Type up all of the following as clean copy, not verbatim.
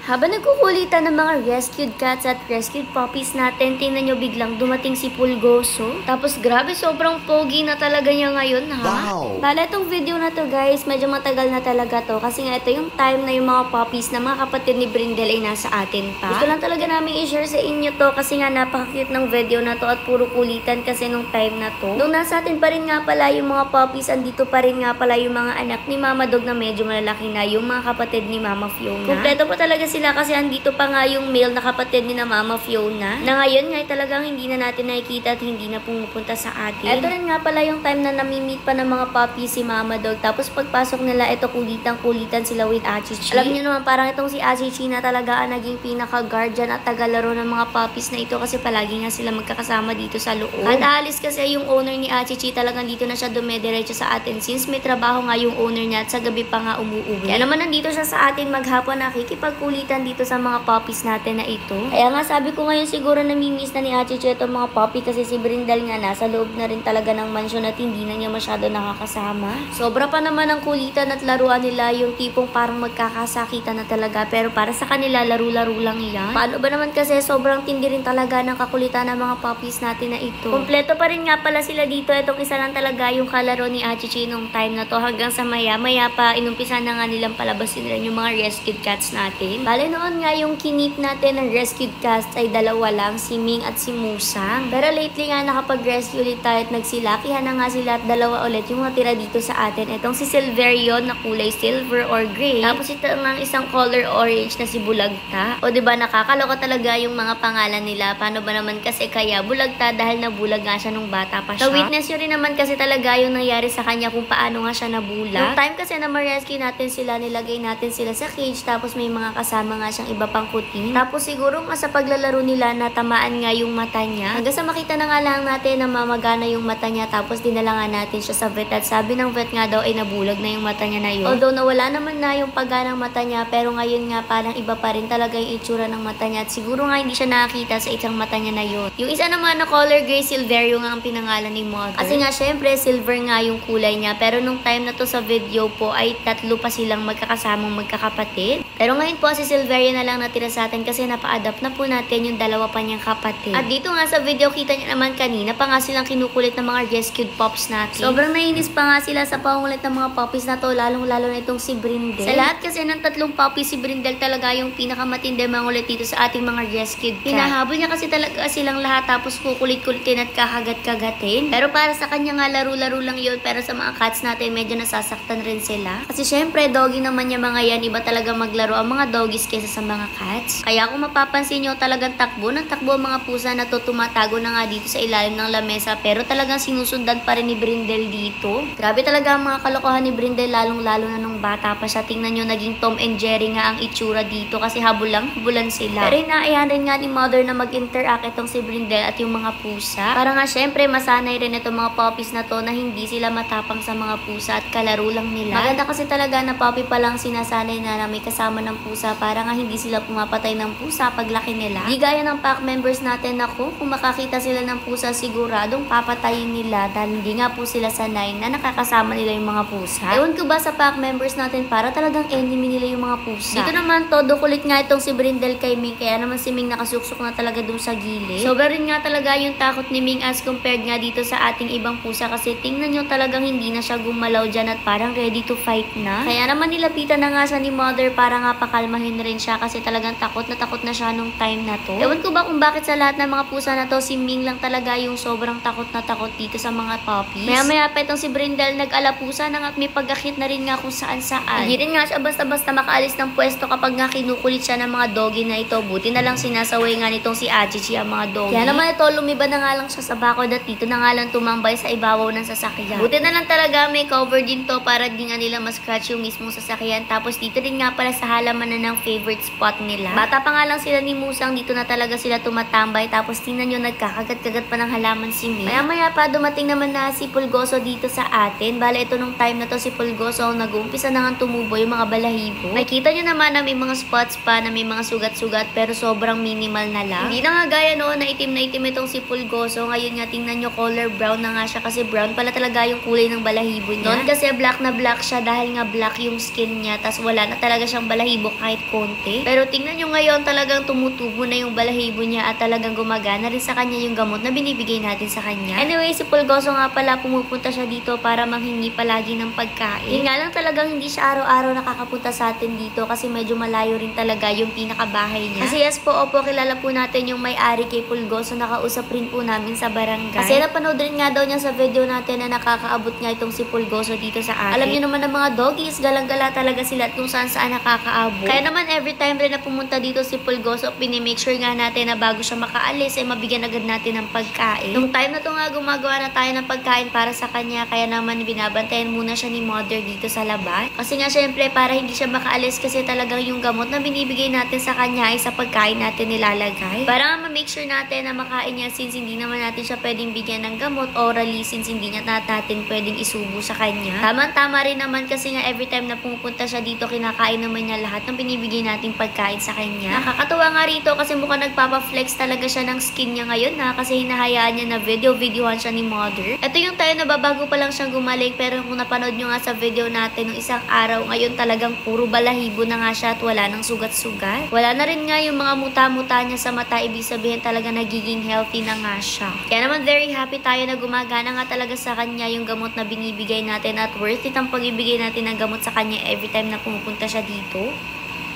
Habang nagkukulitan ng mga rescued cats at rescued puppies natin, tingnan nyo biglang dumating si Pulgoso. Tapos grabe, sobrang pogi na talaga niya ngayon, ha? Wow! Bala itong video na to guys, medyo matagal na talaga to. Kasi nga ito yung time na yung mga puppies na mga kapatid ni Brindel ay nasa atin pa. Gusto lang talaga namin i-share sa inyo to kasi nga napaka-cute ng video na to at puro kulitan kasi nung time na to. Nung nasa atin pa rin nga pala yung mga puppies, andito pa rin nga pala yung mga anak ni Mama Dog na medyo malalaki na, yung mga kapatid ni Mama Fiona. Kompleto pa talaga sila kasi andito pa nga yung male na kapatid ni na Mama Fiona na ngayon nga talagang hindi na natin nakikita at hindi na pumupunta sa atin. Ito rin nga pala yung time na nami-meet pa ng mga puppies si Mama Dog. Tapos pagpasok nila, ito kulitan sila with Achichi. Alam niyo naman, parang itong si Achichi na talaga ang naging pinaka-guardian at tagalaro ng mga puppies na ito kasi palagi nga sila magkakasama dito sa loob. At aalis kasi yung owner ni Achichi, talagang dito na siya dumediretso sa atin since may trabaho nga yung owner niya at sa gabi pa nga umuuwi. Kaya naman nandito siya sa atin maghapon, nakikipagkulitan dito sa mga puppies natin na ito. Kaya nga sabi ko ngayon siguro namimiss na ni Achichi itong mga puppy kasi si Brindel nga nasa loob na rin talaga ng mansion at hindi na niya masyado nakakasama. Sobra pa naman ang kulitan at laruan nila, yung tipong parang magkakasakitan na talaga pero para sa kanila laro-laro lang yan. Paano ba naman kasi sobrang tindi rin talaga ng kakulitan ng mga puppies natin na ito. Kompleto pa rin nga pala sila dito. Itong isa lang talaga yung kalaro ni Achichi nung time na to hanggang sa maya-maya pa inumpisa na nga nilang palabasin rin yung mga rescued cats natin. Bale noon nga yung kinip natin ng rescued cats ay dalawa lang, si Ming at si Musang. Pero lately nga nakapag-rescue ulit tayo at nagsilakihan na nga sila at dalawa ulit yung natira dito sa atin. Itong si Silverio na kulay silver or gray. Tapos ito nga isang color orange na si Bulagta. O diba nakakaloka talaga yung mga pangalan nila. Paano ba naman kasi kaya Bulagta dahil nabulag nga siya nung bata pa siya. Na-witness yun rin naman kasi talaga yung nangyari sa kanya kung paano nga siya nabulag. Yung time kasi na ma-rescue natin sila, nilagay natin sila sa cage tapos may mga kasama nga siyang iba pang kuting. Tapos siguro nga sa paglalaro nila natamaan nga yung mata niya. Hanggang sa makita na nga lang natin na mamagana yung mata niya tapos dinala nga natin siya sa vet at sabi ng vet nga daw ay nabulag na yung mata niya na yun. Although nawala naman na yung pagganang mata niya pero ngayon nga parang iba pa rin talaga yung itsura ng mata niya at siguro nga hindi siya nakakita sa isang mata niya na yun. Yung isa naman na color gray, Silverio nga ang pinangalan ni Mother. Kasi nga syempre silver nga yung kulay niya pero nung time na to sa video po ay tatlo pa silang magkakasamang magkakapatid. Pero ngayon po si Silverio na lang natira sa atin kasi napa-adapt na po natin yung dalawa pa niyang kapatid. At dito nga sa video kita niyo naman kanina pa nga silang kinukulit ng mga rescued pups natin. Sobrang nainis pa nga sila sa pangungulit ng mga puppies na to, lalong-lalo na itong si Brindel. Sa lahat kasi ng tatlong puppies, si Brindel talaga yung pinakamatindi mangulit dito sa ating mga rescued cat. Hinahabol niya kasi talaga silang lahat tapos kukulit-kulitin at kakagat-kagatin. Pero para sa kanya nga laro-laro lang yun, pero sa mga cats natin medyo nasasaktan rin sila. Kasi syempre doggy naman niya mga yan, iba talaga maglaro ang mga doggies kaysa sa mga cats. Kaya kung mapapansin nyo talagang takbo ng takbo ang mga pusa na to, tumatago na nga dito sa ilalim ng lamesa pero talagang sinusundan pa rin ni Brindel dito. Grabe talaga ang mga kalokohan ni Brindel lalong-lalo na nung bata pa siya. Tingnan nyo naging Tom and Jerry nga ang itsura dito kasi habulan sila. Pero inaayahan rin nga ni Mother na mag-interact itong si Brindel at yung mga pusa. Para nga syempre masanay rin itong mga puppies na to na hindi sila matapang sa mga pusa at kalaro lang nila. Maganda kasi talaga na puppy pa lang sinasanay na may kasama ng pusa para nga hindi sila pumapatay ng pusa paglaki nila. Di gaya ng pack members natin ako, kung makakita sila ng pusa siguradong papatayin nila dahil hindi nga po sila sanay na nakakasama nila yung mga pusa. Ewan ko ba sa pack members natin para talagang enemy nila yung mga pusa. Dito naman todo kulit nga itong si Brindel kay Ming kaya naman si Ming nakasuksok na talaga dun sa gilid. Sobra rin nga talaga yung takot ni Ming as compared nga dito sa ating ibang pusa kasi tingnan nyo talagang hindi na siya gumalaw dyan at parang ready to fight na. Kaya naman nilapitan na nga siya ni Mother para nga pakalmahin rin siya kasi talagang takot na siya nung time na to. Ewan ko ba kung bakit sa lahat ng mga pusa na to si Ming lang talaga yung sobrang takot na takot dito sa mga puppies. Maya-maya pa itong si Brindel nag-alapusa na nga at may pagakit na rin nga kung saan-saan. Hindi rin nga siya basta-basta makaalis ng pwesto kapag nga kinukulit siya ng mga doggy na ito. Buti na lang sinasaway nga nitong si Achichi ang mga doggy. Kaya naman ito lumiba na nga lang siya sa bakod at dito na nga lang tumambay sa ibabaw ng sasakyan. Buti na lang talaga may cover din to para di nga nila ma-scratch yung mismong sasakyan. Tapos dito rin nga pala sa halaman na ng favorite spot nila. Bata pa nga lang sila ni Musang, dito na talaga sila tumatambay. Tapos tingnan nyo, nagkakagat-kagat pa ng halaman si Ming. Maya-maya pa dumating naman na si Pulgoso dito sa atin. Bale ito nung time na to si Pulgoso nag-uumpisa na nga tumubo yung mga balahibo. Makikita nyo naman na may mga spots pa na may mga sugat-sugat pero sobrang minimal na lang. Hindi na nga gaya noon na itim itong si Pulgoso. Ngayon nga tingnan nyo color brown na nga siya kasi brown pala talaga yung kulay ng balahibo niya. Noon kasi black na black siya dahil nga black yung skin niya tas wala na talaga siyang balahibo kahit konti. Pero tingnan nyo ngayon, talagang tumutubo na yung balahibo niya at talagang gumagana rin sa kanya yung gamot na binibigay natin sa kanya. Anyway, si Pulgoso nga pala, pumupunta siya dito para manghingi palagi ng pagkain. Yun nga lang talagang hindi siya araw-araw nakakapunta sa atin dito kasi medyo malayo rin talaga yung pinakabahay niya. Kasi yes po, opo, kilala po natin yung may-ari kay Pulgoso, nakausap rin po namin sa barangay. Kasi napanood rin nga daw niya sa video natin na nakakaabot nga itong si Pulgoso dito sa atin. Alam niyo naman ng mga doggies, galang-gala talaga sila at kung saan-saan nakakaabot. Kaya naman every time rin na pumunta dito si Pulgoso, pinimake sure nga natin na bago siya makaalis ay mabigyan agad natin ng pagkain. Nung time na to nga, gumagawa na tayo ng pagkain para sa kanya, kaya naman binabantayan muna siya ni mother dito sa labas. Kasi nga syempre para hindi siya makaalis kasi talagang yung gamot na binibigay natin sa kanya ay sa pagkain natin nilalagay. Para nga ma-make sure natin na makain niya since hindi naman natin siya pwedeng bigyan ng gamot orally since hindi niya natin pwedeng isubo sa kanya. Tama-tama rin naman kasi nga every time na pumupunta siya dito, kinakain naman niya lahat ng binibigay nating pagkain sa kanya. Nakakatuwa nga rito kasi mukhang nagpapa-flex talaga siya ng skin niya ngayon na kasi hinahayaan niya na videohan siya ni mother. Ito yung tayo na babago pa lang siyang gumaling pero kung napanood nyo nga sa video natin nung isang araw, ngayon talagang puro balahibo na nga siya at wala nang sugat-sugat. Wala na rin nga yung mga muta-muta niya sa mata, ibig sabihin talaga nagiging healthy na nga siya. Kaya naman very happy tayo na gumagana nga talaga sa kanya yung gamot na binibigay natin at worth it ang pag-ibigay natin ng gamot sa kanya every time na pumupunta siya dito.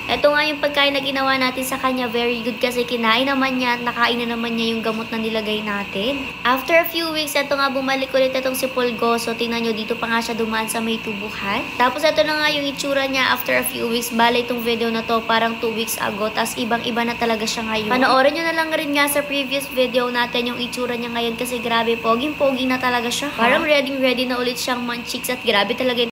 Ito nga yung pagkain na ginawa natin sa kanya, very good kasi kinain naman niya at nakain na naman niya yung gamot na nilagay natin. After a few weeks, ito nga bumalik ulit itong si Pulgoso. Tingnan nyo, dito pa nga siya dumaan sa may tubuhan. Tapos ito na nga yung itsura niya after a few weeks. Bale itong video na to parang 2 weeks ago. Tapos ibang-iba na talaga siya ngayon. Panoorin nyo na lang rin nga sa previous video natin yung itsura niya ngayon kasi grabe, poging-pogi na talaga siya. Parang ready na ulit siyang manchiks at grabe talaga